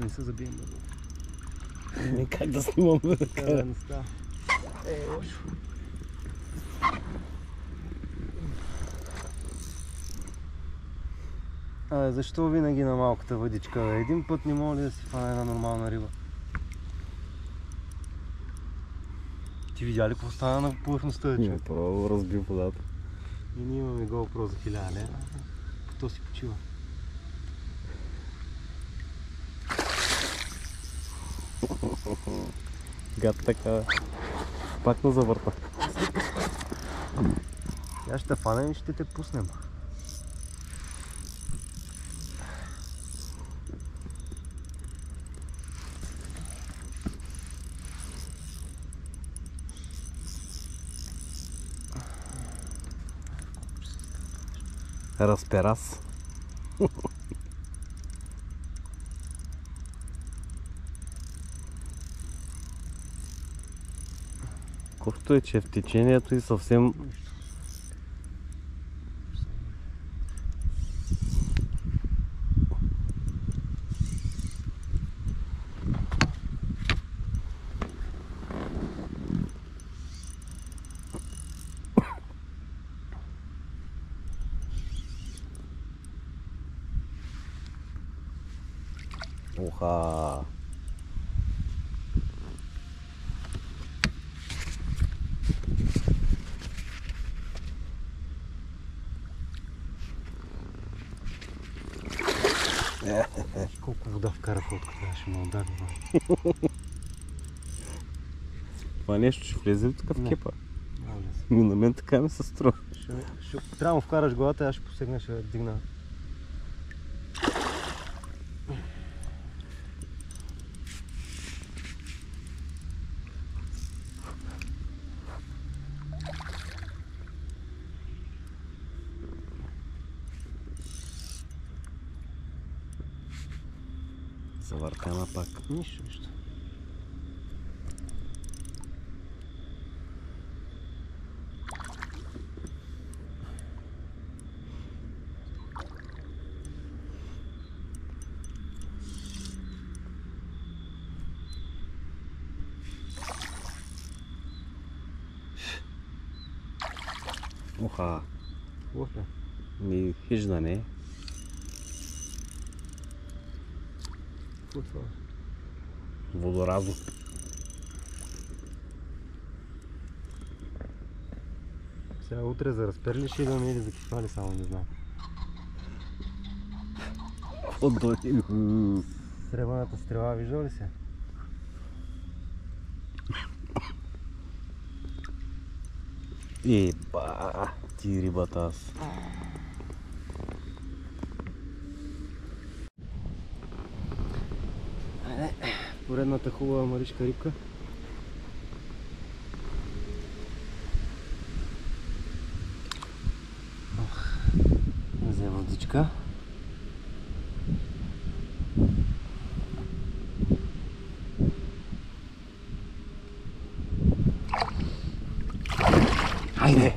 Не се забием много. Не как да снимам бе. Да, не става. Лошо. Защо винаги на малката въдичка? Един път не мога ли да си фана една нормална риба? Ти видя ли какво стана на повърхността? Не, право разби водата. И ние имаме GoPro за 1000 лева. То си почива. Гад така. Пак на завърта. Я ще фанем и ще те пуснем. Разперас. Колкото е, че в течението и съвсем... Уха! Колко вода вкара фотката, ще ме удари. Това нещо ще влезе ли тук в Не. кепа? Не. На мен така ми се струва. Трябва да му вкараш главата, аз ще посегна, ще дигна. Завъртана пак. Нищо. Уха! Лош ли? Ми хижда не е. Какво е това? Водоразо. Сега утре за разперли ще идваме или за кефали, само не знам. Сребърната стрела, виждал ли се? Еба! Ти рибата аз. Поредната хубава маришка рибка. Взема водичка. Хайде!